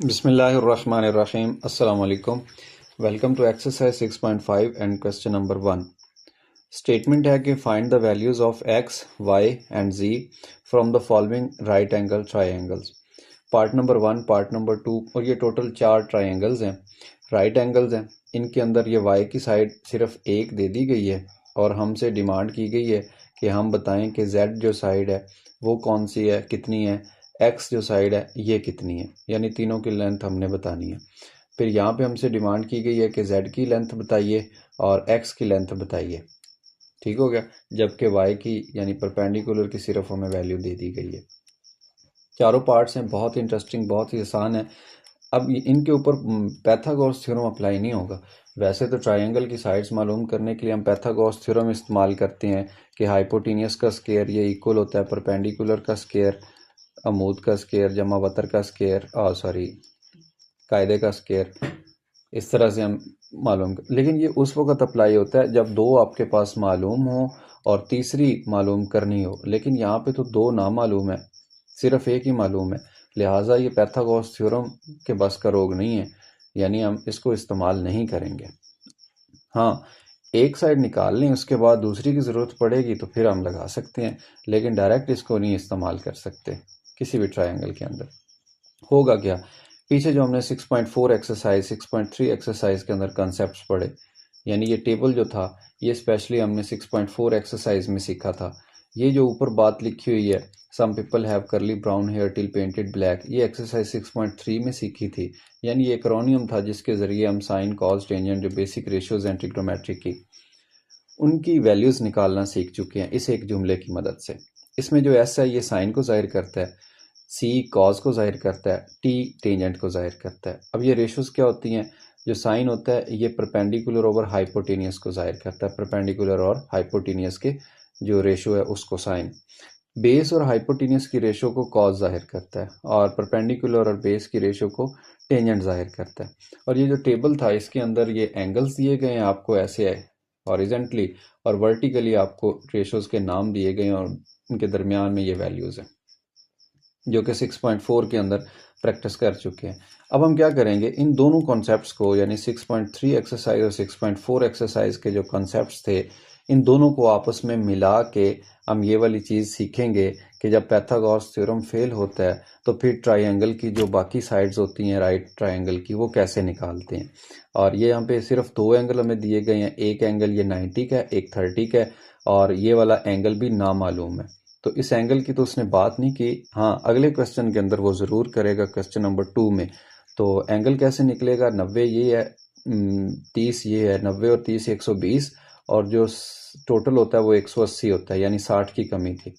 Bismillahirrahmanirrahim. Assalamu alaikum. Welcome to exercise 6.5 and question number 1. Statement है कि find the values of x, y and z from the following right angle triangles. Part number 1, part number 2 और ये total 4 triangles हैं, right angles हैं। इनके अंदर ये y की साइड सिर्फ एक दे दी गई है और हमसे डिमांड की गई है कि हम बताएं कि z जो साइड है वो कौन सी है, कितनी है, x जो साइड है ये कितनी है, यानी तीनों की लेंथ हमने बतानी है। फिर यहाँ पे हमसे डिमांड की गई है कि z की लेंथ बताइए और x की लेंथ बताइए। ठीक हो गया। जबकि y की यानी परपेंडिकुलर की सिर्फ हमें वैल्यू दे दी गई है। चारों पार्ट्स हैं, बहुत इंटरेस्टिंग, बहुत ही आसान है। अब इनके ऊपर पैथागोरस थ्योरम अप्लाई नहीं होगा। वैसे तो ट्रायंगल की साइड्स मालूम करने के लिए हम पैथागोरस थ्योरम इस्तेमाल करते हैं कि हाइपोटेनियस का स्क्वायर ये इक्वल होता है परपेंडिकुलर का स्क्वायर, अमूद का स्क्वायर जमा वतर का स्क्वायर, कायदे का स्क्वायर। इस तरह से हम मालूम लेकिन ये उस वक्त अप्लाई होता है जब दो आपके पास मालूम हो और तीसरी मालूम करनी हो। लेकिन यहाँ पे तो दो ना मालूम है, सिर्फ एक ही मालूम है, लिहाजा ये पैथागोरस थ्योरम के बस का रोग नहीं है, यानी हम इसको इस्तेमाल नहीं करेंगे। हाँ, एक साइड निकाल लें, उसके बाद दूसरी की ज़रूरत पड़ेगी तो फिर हम लगा सकते हैं, लेकिन डायरेक्ट इसको नहीं इस्तेमाल कर सकते किसी भी ट्रायंगल के अंदर। होगा क्या, पीछे जो हमने 6.4 एक्सरसाइज 6.3 एक्सरसाइज के अंदर कॉन्सेप्ट्स पढ़े, यानी ये टेबल जो था ये स्पेशली हमने 6.4 एक्सरसाइज में सीखा था। ये जो ऊपर बात लिखी हुई है, सम पीपल हैव करली brown hair till painted black, ये एक्सरसाइज 6.3 में सीखी थी। यानी ये एक्रोनियम था जिसके ज़रिए हम साइन कॉस टेंजेंट जो बेसिक रेशियोज हैं ट्रिग्नोमेट्री की, उनकी वैल्यूज़ निकालना सीख चुके हैं इस एक जुमले की मदद से। इसमें जो एस है ये साइन को ज़ाहिर करता है, सी कॉज को ज़ाहिर करता है, टी टेंजेंट को ज़ाहिर करता है। अब ये रेशोज क्या होती हैं, जो साइन होता है ये परपेंडिकुलर ओवर हाइपोटेनियस को ज़ाहिर करता है, परपेंडिकुलर और हाइपोटेनियस के जो रेशो है उसको साइन। बेस और हाइपोटेनियस की रेशो को कॉज ज़ाहिर करता है और परपेंडिकुलर और बेस की रेशो को टेंजेंट ज़ाहिर करता है। और ये जो टेबल था इसके अंदर ये एंगल्स दिए गए हैं आपको ऐसे है हॉरिजेंटली, और वर्टिकली आपको रेशोज के नाम दिए गए हैं और उनके दरमियान में ये वैल्यूज़ हैं जो कि 6.4 के अंदर प्रैक्टिस कर चुके हैं। अब हम क्या करेंगे, इन दोनों कॉन्सेप्ट्स को यानी 6.3 एक्सरसाइज और 6.4 एक्सरसाइज के जो कॉन्सेप्ट्स थे इन दोनों को आपस में मिला के हम ये वाली चीज़ सीखेंगे कि जब पैथागोरस थ्योरम फेल होता है तो फिर ट्रायंगल की जो बाकी साइड्स होती हैं राइट ट्रायंगल की वो कैसे निकालते हैं। और ये यहाँ पे सिर्फ दो एंगल हमें दिए गए हैं, एक एंगल ये 90 का है, एक 30 का है, और ये वाला एंगल भी नामालूम है। तो इस एंगल की तो उसने बात नहीं की। हाँ, अगले क्वेश्चन के अंदर वो ज़रूर करेगा, क्वेश्चन नंबर 2 में। तो एंगल कैसे निकलेगा, 90 ये है, 30 ये है, 90 और 30 120, और जो टोटल होता है वो 180 होता है, यानी 60 की कमी थी।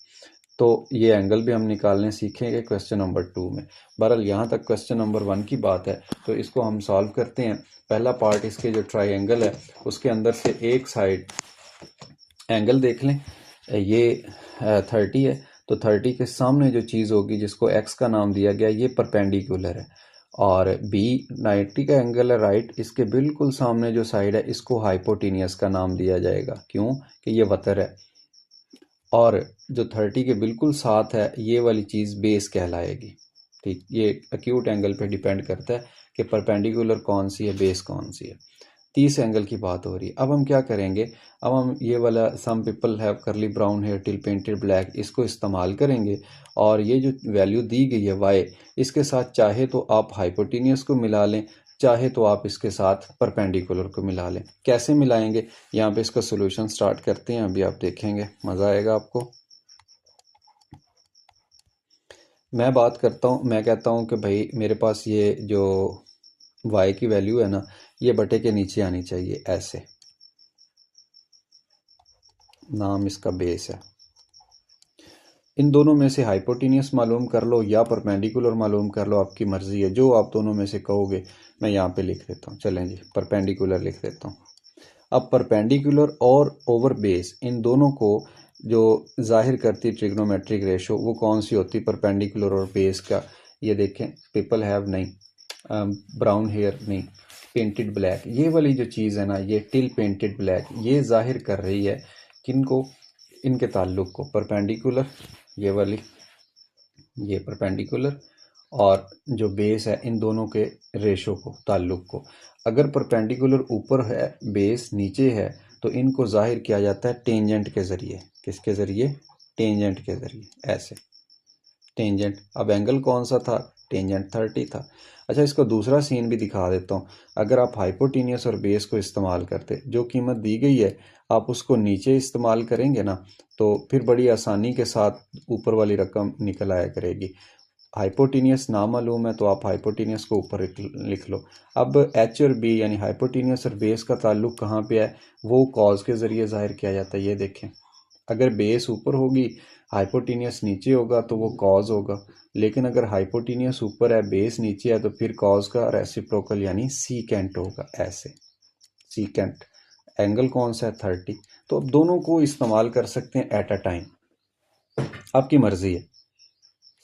तो ये एंगल भी हम निकालने सीखेंगे क्वेश्चन नंबर 2 में। बहरहाल यहाँ तक क्वेश्चन नंबर 1 की बात है, तो इसको हम सॉल्व करते हैं। पहला पार्ट, इसके जो ट्राइंगल है उसके अंदर से एक साइड एंगल देख लें, ये 30 है, तो 30 के सामने जो चीज़ होगी जिसको x का नाम दिया गया ये परपेंडिकुलर है, और b 90 का एंगल है राइट, इसके बिल्कुल सामने जो साइड है इसको हाइपोटेनियस का नाम दिया जाएगा, क्यों कि ये वतर है। और जो 30 के बिल्कुल साथ है ये वाली चीज़ बेस कहलाएगी। ठीक, ये एक्यूट एंगल पे डिपेंड करता है कि परपेंडिकुलर कौन सी है, बेस कौन सी है। 30 एंगल की बात हो रही है। अब हम क्या करेंगे, अब हम ये वाला सम पीपल हैव करली brown hair till painted black इसको इस्तेमाल करेंगे, और ये जो वैल्यू दी गई है y, इसके साथ चाहे तो आप हाइपोटेनियस को मिला लें, चाहे तो आप इसके साथ परपेंडिकुलर को मिला लें। कैसे मिलाएंगे, यहाँ पे इसका सोल्यूशन स्टार्ट करते हैं, अभी आप देखेंगे मज़ा आएगा आपको। मैं बात करता हूँ, मैं कहता हूँ कि भाई मेरे पास ये जो y की वैल्यू है ना ये बटे के नीचे आनी चाहिए, ऐसे नाम इसका बेस है। इन दोनों में से हाइपोटेनियस मालूम कर लो या परपेंडिकुलर मालूम कर लो, आपकी मर्जी है, जो आप दोनों में से कहोगे। मैं यहाँ पे लिख देता हूँ, चलें जी, परपेंडिकुलर लिख देता हूँ। अब परपेंडिकुलर और ओवर बेस इन दोनों को जो जाहिर करती ट्रिग्नोमेट्रिक रेशो वो कौन सी होती, परपेंडिकुलर और बेस का। ये देखें, पीपल हैव नहीं, ब्राउन हेयर नहीं, पेंटेड ब्लैक, ये वाली जो चीज़ है ना, ये टिल पेंटेड ब्लैक, ये जाहिर कर रही है किनको, इनके ताल्लुक को, परपेंडिकुलर, ये वाली, ये परपेंडिकुलर और जो बेस है इन दोनों के रेशो को, ताल्लुक को। अगर परपेंडिकुलर ऊपर है, बेस नीचे है, तो इनको जाहिर किया जाता है टेंजेंट के ज़रिए। किसके ज़रिए? टेंजेंट के ज़रिए, ऐसे टेंजेंट। अब एंगल कौन सा था? टेंजेंट 30 था। अच्छा, इसको दूसरा सीन भी दिखा देता हूँ। अगर आप हाइपोटेनियस और बेस को इस्तेमाल करते, जो कीमत दी गई है आप उसको नीचे इस्तेमाल करेंगे ना, तो फिर बड़ी आसानी के साथ ऊपर वाली रकम निकल आया करेगी। हाइपोटेनियस ना मालूम है तो आप हाइपोटेनियस को ऊपर लिख लो। अब एच और बी यानी हाइपोटेनियस और बेस का ताल्लुक कहाँ पे है? वो कॉज के ज़रिए ज़ाहिर किया जाता है। ये देखें, अगर बेस ऊपर होगी, हाइपोटेनियस नीचे होगा तो वो कॉज होगा। लेकिन अगर हाइपोटेनियस ऊपर है, बेस नीचे है, तो फिर कॉज का रेसिप्रोकल यानी सीकेंट होगा, ऐसे सीकेंट। एंगल कौन सा है? 30। तो अब दोनों को इस्तेमाल कर सकते हैं एट अ टाइम, आपकी मर्जी है।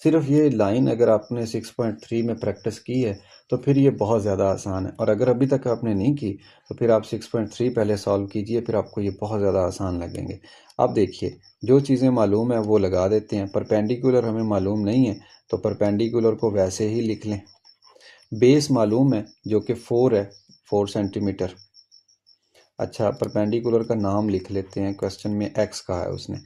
सिर्फ ये लाइन अगर आपने 6.3 में प्रैक्टिस की है तो फिर ये बहुत ज़्यादा आसान है, और अगर अभी तक आपने नहीं की तो फिर आप 6.3 पहले सॉल्व कीजिए, फिर आपको ये बहुत ज़्यादा आसान लगेंगे। अब देखिए, जो चीज़ें मालूम है वो लगा देते हैं। परपेंडिकुलर हमें मालूम नहीं है तो परपेंडिकुलर को वैसे ही लिख लें। बेस मालूम है जो कि 4 है, 4 सेंटीमीटर। अच्छा, परपेंडिकुलर का नाम लिख लेते हैं, क्वेश्चन में एक्स कहा है उसने,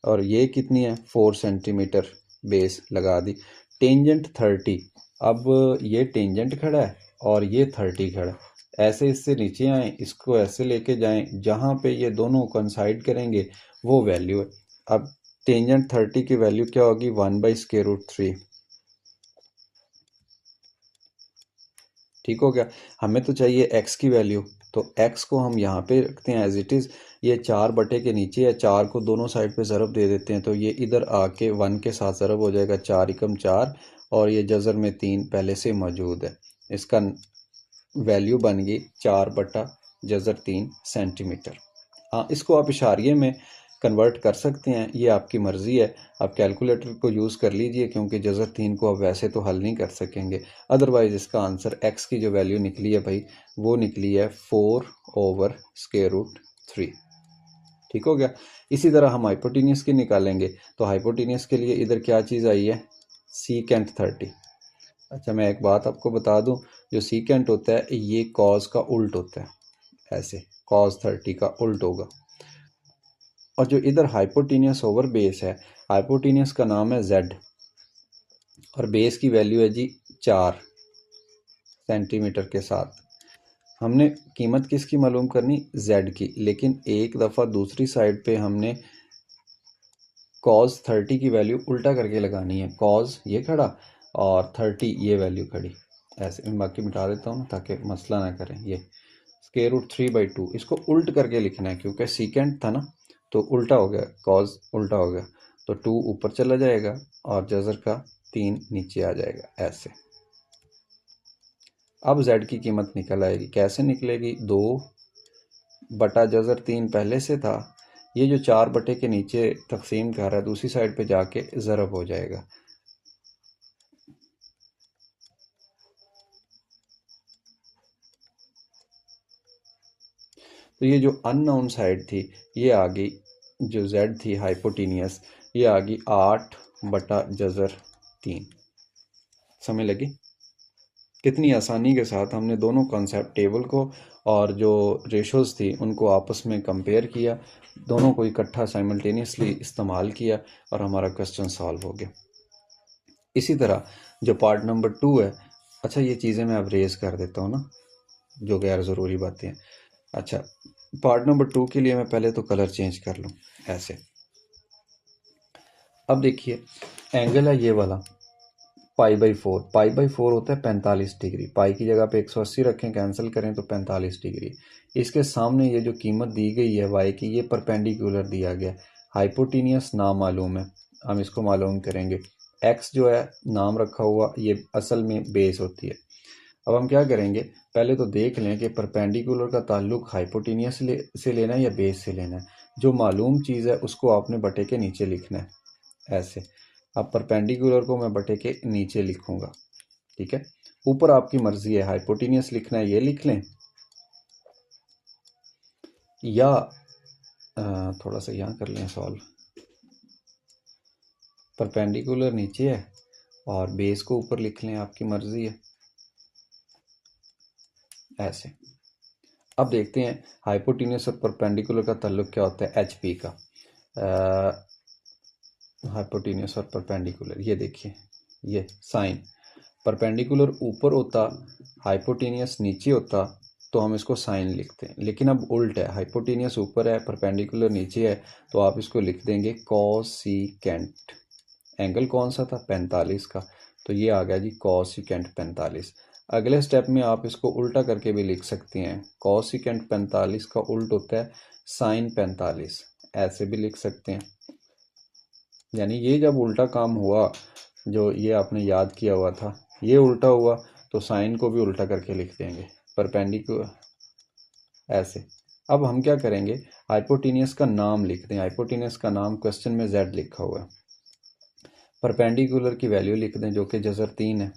और ये कितनी है? 4 सेंटीमीटर। बेस लगा दी। टेंजेंट 30। अब ये टेंजेंट खड़ा है और ये 30 खड़ा है। ऐसे इससे नीचे आए, इसको ऐसे लेके जाएं, जहाँ पे ये दोनों कंसाइड करेंगे वो वैल्यू है। अब टेंजेंट 30 की वैल्यू क्या होगी? 1/√3। ठीक हो गया। हमें तो चाहिए एक्स की वैल्यू, तो एक्स को हम यहाँ पे रखते हैं एज इट इज़। ये 4 बटे के नीचे है, 4 को दोनों साइड पे ज़रब दे देते हैं, तो ये इधर आके 1 के साथ ज़रब हो जाएगा, 4 एकम 4, और ये जज़र में 3 पहले से मौजूद है। इसका वैल्यू बन गई 4/3 सेंटीमीटर। हाँ, इसको आप इशारिये में कन्वर्ट कर सकते हैं, ये आपकी मर्ज़ी है। आप कैलकुलेटर को यूज़ कर लीजिए, क्योंकि जज़र 3 को आप वैसे तो हल नहीं कर सकेंगे। अदरवाइज़ इसका आंसर एक्स की जो वैल्यू निकली है भाई, वो निकली है 4/√3। ठीक हो गया। इसी तरह हम हाइपोटेनियस की निकालेंगे, तो हाइपोटेनियस के लिए इधर क्या चीज़ आई है? सीकेंट 30। अच्छा, मैं एक बात आपको बता दूं, जो सीकेंट होता है ये कॉज का उल्ट होता है, ऐसे कॉज 30 का उल्ट होगा। और जो इधर हाइपोटेनियस ओवर बेस है, हाइपोटेनियस का नाम है जेड, और बेस की वैल्यू है जी 4 सेंटीमीटर के साथ। हमने कीमत किसकी मालूम करनी? जेड की। लेकिन एक दफ़ा दूसरी साइड पे हमने कॉज 30 की वैल्यू उल्टा करके लगानी है। कॉज ये खड़ा और 30 ये वैल्यू खड़ी, ऐसे। मैं बाकी मिटा देता हूँ ताकि मसला ना करें। ये √3/2, इसको उल्ट करके लिखना है, क्योंकि सीकेंट था ना, तो उल्टा हो गया, कॉज उल्टा हो गया, तो 2 ऊपर चला जाएगा और जज़र का 3 नीचे आ जाएगा, ऐसे। अब जेड की कीमत निकल आएगी। कैसे निकलेगी? 2 बटा जज़र 3 पहले से था, ये जो 4 बटे के नीचे तकसीम कर रहा है, दूसरी साइड पे जाके ज़रब हो जाएगा। तो ये जो अननोन साइड थी, ये आ गई, जो जेड थी हाइपोटेनियस, ये आ गई 8/जज़र 3। समझ लगी? कितनी आसानी के साथ हमने दोनों कॉन्सेप्ट टेबल को और जो रेशोज़ थी उनको आपस में कंपेयर किया, दोनों को इकट्ठा साइमल्टेनियसली इस्तेमाल किया, और हमारा क्वेश्चन सॉल्व हो गया। इसी तरह जो पार्ट नंबर 2 है, अच्छा ये चीज़ें मैं अब रेज़ कर देता हूँ ना, जो गैर ज़रूरी बातें हैं। अच्छा, पार्ट नंबर 2 के लिए मैं पहले तो कलर चेंज कर लूँ, ऐसे। अब देखिए, एंगल है ये वाला π/4। π/4 होता है 45 डिग्री। पाई की जगह पे 180 रखें, कैंसिल करें तो 45 डिग्री। इसके सामने ये जो कीमत दी गई है वाई की, ये परपेंडिकुलर दिया गया। हाइपोटेनियस नाम मालूम है, हम इसको मालूम करेंगे। एक्स जो है नाम रखा हुआ, ये असल में बेस होती है। अब हम क्या करेंगे, पहले तो देख लें कि परपेंडिकुलर का ताल्लुक हाइपोटेनियस से लेना है या बेस से लेना है। जो मालूम चीज़ है उसको आपने बटे के नीचे लिखना है, ऐसे। अब परपेंडिकुलर को मैं बटे के नीचे लिखूंगा, ठीक है। ऊपर आपकी मर्जी है, हाइपोटेनियस लिखना है ये लिख लें, या थोड़ा सा यहाँ कर लें सॉल्व। परपेंडिकुलर नीचे है और बेस को ऊपर लिख लें, आपकी मर्जी है, ऐसे। अब देखते हैं हाइपोटेन्यूस और परपेंडिकुलर का ताल्लुक क्या होता है एच पी का। हाइपोटेन्यूस और परपेंडिकुलर, ये देखिए, ये साइन परपेंडिकुलर ऊपर होता, हाइपोटेनियस नीचे होता, तो हम इसको साइन लिखते हैं। लेकिन अब उल्ट है, हाइपोटेनियस ऊपर है, परपेंडिकुलर नीचे है, तो आप इसको लिख देंगे कॉसिकेंट। एंगल कौन सा था, 45 का, तो ये आ गया जी कॉसिकेंट 45। अगले स्टेप में आप इसको उल्टा करके भी लिख सकते हैं, कॉसिकेंट 45 का उल्ट होता है साइन 45, ऐसे भी लिख सकते हैं। यानी ये जब उल्टा काम हुआ, जो ये आपने याद किया हुआ था, ये उल्टा हुआ, तो साइन को भी उल्टा करके लिख देंगे, परपेंडिकुलर, ऐसे। अब हम क्या करेंगे, हाइपोटेनियस का नाम लिख दें। हाइपोटेनियस का नाम क्वेश्चन में z लिखा हुआ है, परपेंडिकुलर की वैल्यू लिख दें जो कि जज़र 3 है,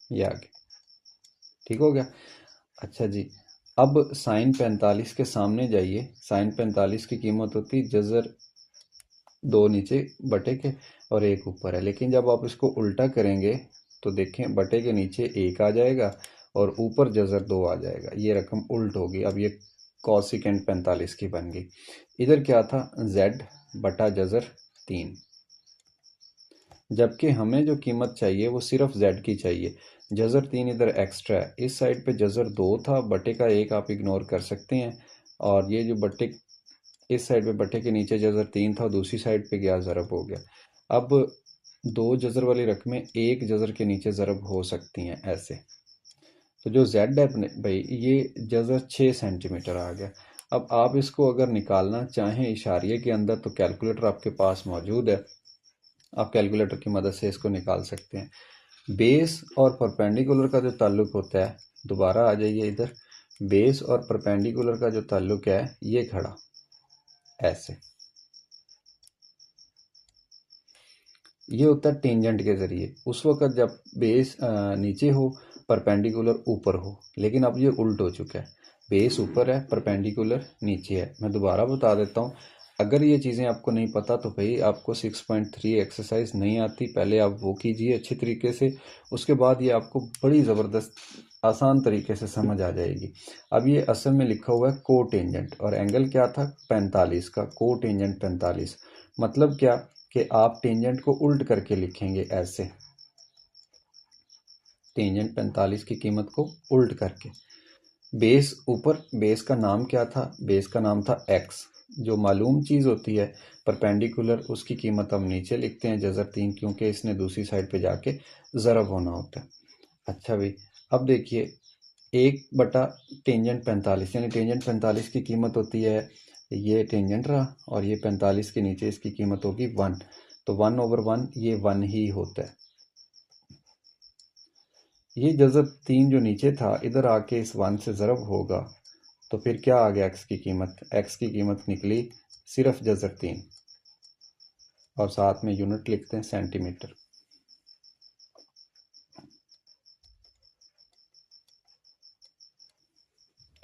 ये आगे, ठीक हो गया। अच्छा जी, अब साइन 45 के सामने जाइए। साइन 45 की कीमत होती जज़र 2 नीचे बटे के और 1 ऊपर है, लेकिन जब आप इसको उल्टा करेंगे तो देखें बटे के नीचे 1 आ जाएगा और ऊपर जज़र 2 आ जाएगा, ये रकम उल्ट होगी। अब ये कॉसिकेंट 45 की बन गई। इधर क्या था, z बटा जज़र 3, जबकि हमें जो कीमत चाहिए वो सिर्फ z की चाहिए। जज़र 3 इधर एक्स्ट्रा है, इस साइड पे जज़र 2 था, बटे का 1 आप इग्नोर कर सकते हैं, और ये जो बटे इस साइड पे बटे के नीचे जज़र 3 था, दूसरी साइड पे गया, ज़रब हो गया। अब 2 जज़र वाली रकमें 1 जज़र के नीचे ज़रब हो सकती हैं, ऐसे। तो जो z है भाई, ये जज़र 6 सेंटीमीटर आ गया। अब आप इसको अगर निकालना चाहें इशारिये के अंदर, तो कैलकुलेटर आपके पास मौजूद है, आप कैलकुलेटर की मदद से इसको निकाल सकते हैं। बेस और परपेंडिकुलर का जो ताल्लुक होता है, दोबारा आ जाइए इधर, बेस और परपेंडिकुलर का जो ताल्लुक है, ये खड़ा ऐसे, ये होता है टेंजेंट के ज़रिए। उस वक्त जब बेस नीचे हो, परपेंडिकुलर ऊपर हो, लेकिन अब ये उल्ट हो चुका है, बेस ऊपर है, परपेंडिकुलर नीचे है। मैं दोबारा बता देता हूँ, अगर ये चीज़ें आपको नहीं पता तो भाई आपको 6.3 एक्सरसाइज नहीं आती, पहले आप वो कीजिए अच्छी तरीके से, उसके बाद ये आपको बड़ी ज़बरदस्त आसान तरीके से समझ आ जाएगी। अब ये असल में लिखा हुआ है को टेंजेंट, और एंगल क्या था, 45 का, को टेंजेंट 45। मतलब क्या कि आप टेंजेंट को उल्ट करके लिखेंगे ऐसे, टेंजेंट 45 की कीमत को उल्ट करके। बेस ऊपर, बेस का नाम क्या था, बेस का नाम था x। जो मालूम चीज़ होती है परपेंडिकुलर, उसकी कीमत हम नीचे लिखते हैं जज़र 3, क्योंकि इसने दूसरी साइड पे जाके ज़रब होना होता है। अच्छा भाई, अब देखिए 1 बटा टेंजेंट 45, यानी टेंजेंट 45 की कीमत होती है, ये टेंजेंट रहा, और ये 45 के नीचे इसकी कीमत होगी 1, तो 1/1 ये 1 ही होता है। ये जज़र 3 जो नीचे था, इधर आके इस 1 से ज़रब होगा, तो फिर क्या आ गया, x की कीमत, x की कीमत निकली सिर्फ जज़र 3, और साथ में यूनिट लिखते हैं सेंटीमीटर।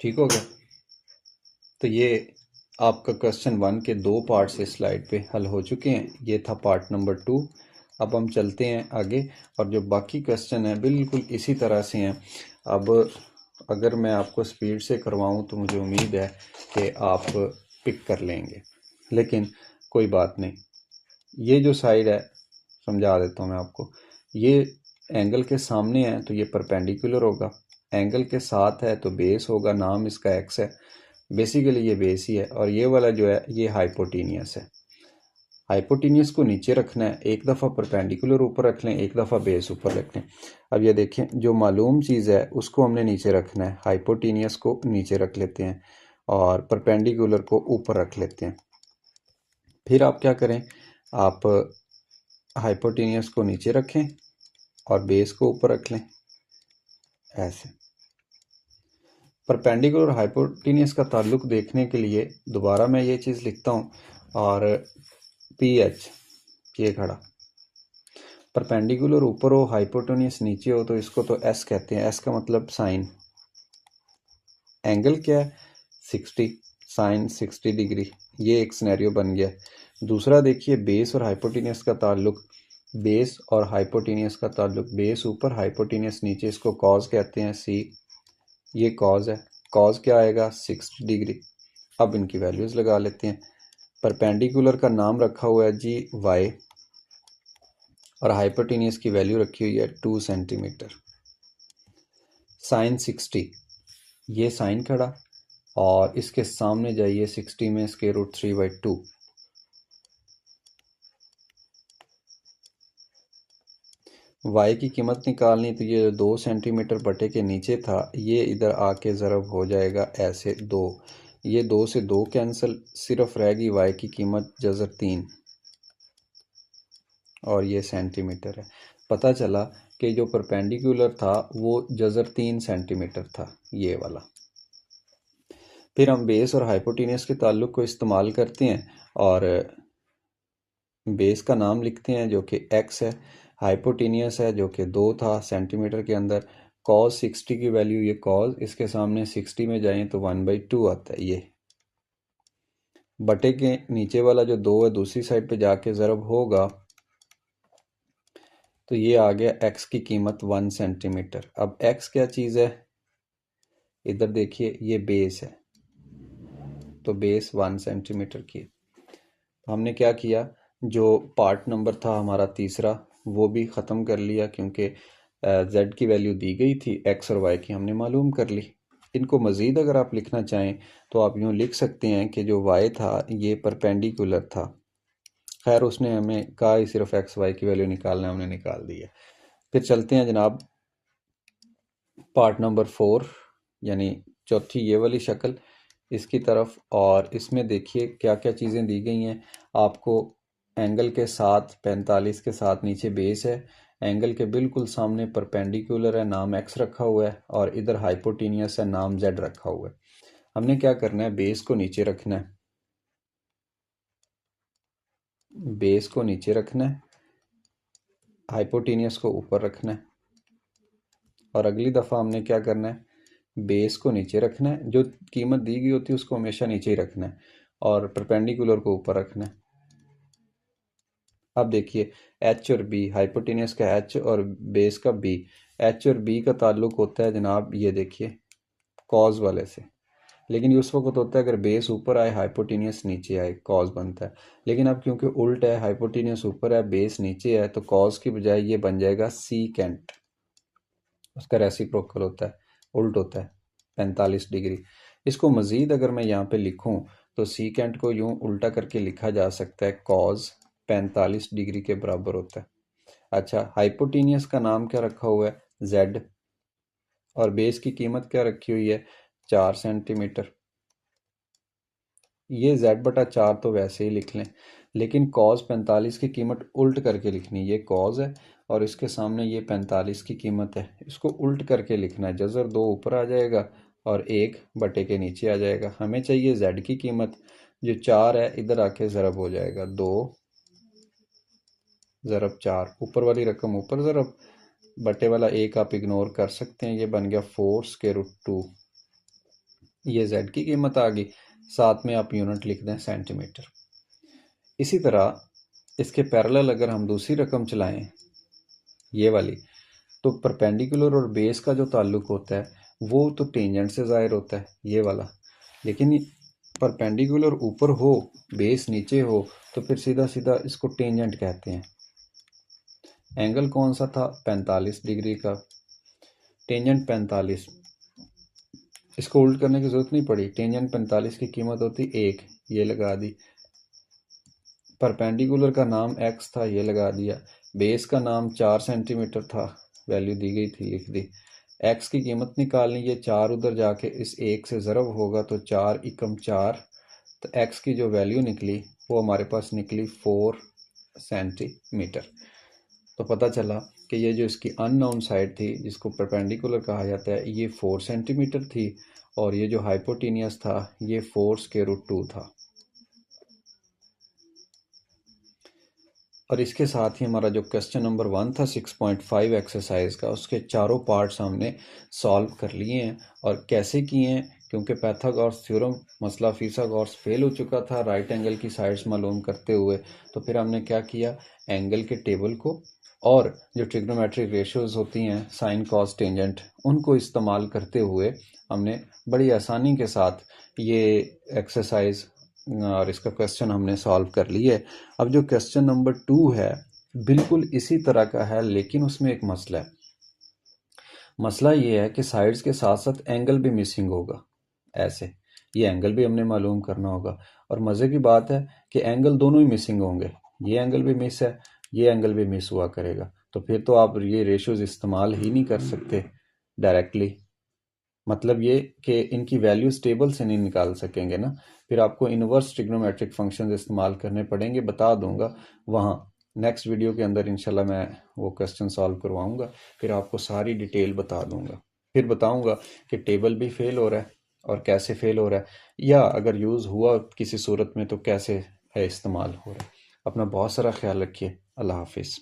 ठीक हो गया। तो ये आपका क्वेश्चन 1 के 2 पार्ट्स इस स्लाइड पे हल हो चुके हैं, ये था पार्ट नंबर 2। अब हम चलते हैं आगे, और जो बाकी क्वेश्चन हैं बिल्कुल इसी तरह से हैं। अब अगर मैं आपको स्पीड से करवाऊं तो मुझे उम्मीद है कि आप पिक कर लेंगे, लेकिन कोई बात नहीं। ये जो साइड है, समझा देता हूँ मैं आपको, ये एंगल के सामने है तो ये परपेंडिकुलर होगा, एंगल के साथ है तो बेस होगा, नाम इसका एक्स है, बेसिकली ये बेस ही है, और ये वाला जो है ये हाइपोटेनियस है। हाइपोटेनियस को नीचे रखना है, एक दफ़ा परपेंडिकुलर ऊपर रख लें, एक दफ़ा बेस ऊपर रख लें। अब ये देखें, जो मालूम चीज़ है उसको हमने नीचे रखना है, हाइपोटेनियस को नीचे रख लेते हैं और परपेंडिकुलर को ऊपर रख लेते हैं। फिर आप क्या करें, आप हाइपोटेनियस को नीचे रखें और बेस को ऊपर रख लें, ऐसे। परपेंडिकुलर और हाइपोटेनियस का ताल्लुक देखने के लिए दोबारा मैं ये चीज़ लिखता हूँ, और पी एच ये खड़ा, परपेंडिकुलर ऊपर हो, हाइपोटेनियस नीचे हो, तो इसको तो एस कहते हैं। एस का मतलब साइन, एंगल क्या है 60, साइन 60 डिग्री, ये एक सिनेरियो बन गया। दूसरा देखिए, बेस और हाइपोटेनियस का ताल्लुक बेस और हाइपोटेनियस का ताल्लुक, बेस ऊपर हाइपोटेनियस नीचे, इसको कॉज कहते हैं सी। ये कॉज है, कॉज क्या आएगा 60 डिग्री। अब इनकी वैल्यूज़ लगा लेते हैं। परपेंडिकुलर का नाम रखा हुआ है जी वाई और हाइपोटेनियस की वैल्यू रखी हुई है 2 सेंटीमीटर। साइन 60, ये साइन खड़ा और इसके सामने जाइए 60 में स्क्वायर रूट 3/2। वाई की कीमत निकालनी तो ये 2 सेंटीमीटर बटे के नीचे था, ये इधर आके ज़रब हो जाएगा ऐसे 2। ये 2 से 2 कैंसिल, सिर्फ रहेगी वाई की कीमत जज़र 3 और ये सेंटीमीटर है। पता चला कि जो परपेंडिकुलर था वो जज़र 3 सेंटीमीटर था, ये वाला। फिर हम बेस और हाइपोटेनियस के ताल्लुक को इस्तेमाल करते हैं और बेस का नाम लिखते हैं जो कि x है, हाइपोटेनियस है जो कि 2 था सेंटीमीटर के अंदर। cos 60 की वैल्यू, ये cos, इसके सामने 60 में जाएं तो 1/2 आता है। ये बटे के नीचे वाला जो 2 है दूसरी साइड पे जाके ज़रब होगा तो ये आ गया x की कीमत 1 सेंटीमीटर। अब x क्या चीज़ है, इधर देखिए, ये बेस है तो बेस 1 सेंटीमीटर की है। तो हमने क्या किया, जो पार्ट नंबर था हमारा तीसरा वो भी ख़त्म कर लिया क्योंकि z की वैल्यू दी गई थी, x और y की हमने मालूम कर ली। इनको मज़ीद अगर आप लिखना चाहें तो आप यूँ लिख सकते हैं कि जो y था ये परपेंडिकुलर था। खैर उसने हमें कहा ही सिर्फ x y की वैल्यू निकालना, हमने निकाल दी है। फिर चलते हैं जनाब पार्ट नंबर 4 यानी चौथी ये वाली शक्ल इसकी तरफ। और इसमें देखिए क्या क्या चीज़ें दी गई हैं आपको। एंगल के साथ 45 के साथ नीचे बेस है, एंगल के बिल्कुल सामने परपेंडिकुलर है, नाम x रखा हुआ है, और इधर हाइपोटेनियस है, नाम z रखा हुआ है। हमने क्या करना है, बेस को नीचे रखना है, बेस को नीचे रखना है, हाइपोटेनियस को ऊपर रखना है। और अगली दफ़ा हमने क्या करना है, बेस को नीचे रखना है, जो कीमत दी गई होती है उसको हमेशा नीचे ही रखना है, और परपेंडिकुलर को ऊपर रखना है। अब देखिए एच और बी, हाइपोटेनियस का एच और बेस का बी, एच और बी का ताल्लुक होता है जनाब ये देखिए कॉज वाले से। लेकिन ये उस वक्त होता है अगर बेस ऊपर आए हाइपोटेनियस नीचे आए, कॉज बनता है। लेकिन अब क्योंकि उल्ट है, हाइपोटेनियस ऊपर है बेस नीचे है, तो कॉज की बजाय ये बन जाएगा सीकेंट। उसका रेसिप्रोकल होता है, उल्ट होता है 45 डिग्री। इसको मज़ीद अगर मैं यहाँ पे लिखूँ तो सीकेंट को यूँ उल्टा करके लिखा जा सकता है, कॉज 45 डिग्री के बराबर होता है। अच्छा, हाइपोटेनियस का नाम क्या रखा हुआ है, z, और बेस की कीमत क्या रखी हुई है 4 सेंटीमीटर। ये z/4 तो वैसे ही लिख लें, लेकिन cos 45 की कीमत उल्ट करके लिखनी। ये cos है और इसके सामने ये 45 की कीमत है, इसको उल्ट करके लिखना है। जज़र 2 ऊपर आ जाएगा और 1 बटे के नीचे आ जाएगा। हमें चाहिए z की कीमत, जो 4 है इधर आके ज़रब हो जाएगा, 2 ज़रब 4, ऊपर वाली रकम ऊपर ज़रब, बटे वाला 1 आप इग्नोर कर सकते हैं, ये बन गया 4√2। ये z की कीमत आ गई, साथ में आप यूनिट लिख दें सेंटीमीटर। इसी तरह इसके पैरेलल अगर हम दूसरी रकम चलाएं ये वाली, तो परपेंडिकुलर और बेस का जो ताल्लुक होता है वो तो टेंजेंट से ज़ाहिर होता है ये वाला। लेकिन परपेंडिकुलर ऊपर हो बेस नीचे हो तो फिर सीधा सीधा इसको टेंजेंट कहते हैं। एंगल कौन सा था, 45 डिग्री का। टेंजेंट 45, इसको उल्ट करने की ज़रूरत नहीं पड़ी, टेंजेंट 45 की कीमत होती 1, ये लगा दी। परपेंडिकुलर का नाम x था, ये लगा दिया। बेस का नाम 4 सेंटीमीटर था, वैल्यू दी गई थी, लिख दी। x की कीमत निकालनी, ये 4 उधर जाके इस 1 से ज़रब होगा तो 4 एकम 4, तो x की जो वैल्यू निकली वो हमारे पास निकली 4 सेंटीमीटर। तो पता चला कि ये जो इसकी अननोन साइड थी जिसको परपेंडिकुलर कहा जाता है ये 4 सेंटीमीटर थी, और ये जो हाइपोटेनियस था ये 4√2 था। और इसके साथ ही हमारा जो क्वेश्चन नंबर 1 था 6.5 एक्सरसाइज का, उसके चारों पार्ट्स हमने सॉल्व कर लिए हैं। और कैसे किए हैं, क्योंकि पाइथागोरस थ्योरम मसला फिसागोरस फेल हो चुका था राइट एंगल की साइड्स मालूम करते हुए, तो फिर हमने क्या किया, एंगल के टेबल को और जो ट्रिग्नोमेट्रिक रेशियोज होती हैं साइन कॉस टेंजेंट, उनको इस्तेमाल करते हुए हमने बड़ी आसानी के साथ ये एक्सरसाइज और इसका क्वेश्चन हमने सॉल्व कर लिया है। अब जो क्वेश्चन नंबर 2 है बिल्कुल इसी तरह का है, लेकिन उसमें एक मसला है। मसला ये है कि साइड्स के साथ साथ एंगल भी मिसिंग होगा। ऐसे ये एंगल भी हमने मालूम करना होगा, और मज़े की बात है कि एंगल दोनों ही मिसिंग होंगे। ये एंगल भी मिस है, ये एंगल भी मिस हुआ करेगा, तो फिर तो आप ये रेशियोज इस्तेमाल ही नहीं कर सकते डायरेक्टली। मतलब ये कि इनकी वैल्यूज टेबल से नहीं निकाल सकेंगे ना, फिर आपको इनवर्स ट्रिग्नोमेट्रिक फंक्शंस इस्तेमाल करने पड़ेंगे। बता दूंगा वहाँ नेक्स्ट वीडियो के अंदर, इंशाल्लाह मैं वो क्वेश्चन सॉल्व करवाऊंगा, फिर आपको सारी डिटेल बता दूंगा। फिर बताऊंगा कि टेबल भी फेल हो रहा है और कैसे फेल हो रहा है, या अगर यूज़ हुआ किसी सूरत में तो कैसे है इस्तेमाल हो रहा है। अपना बहुत सारा ख्याल रखिए। अल्लाह हाफिज़।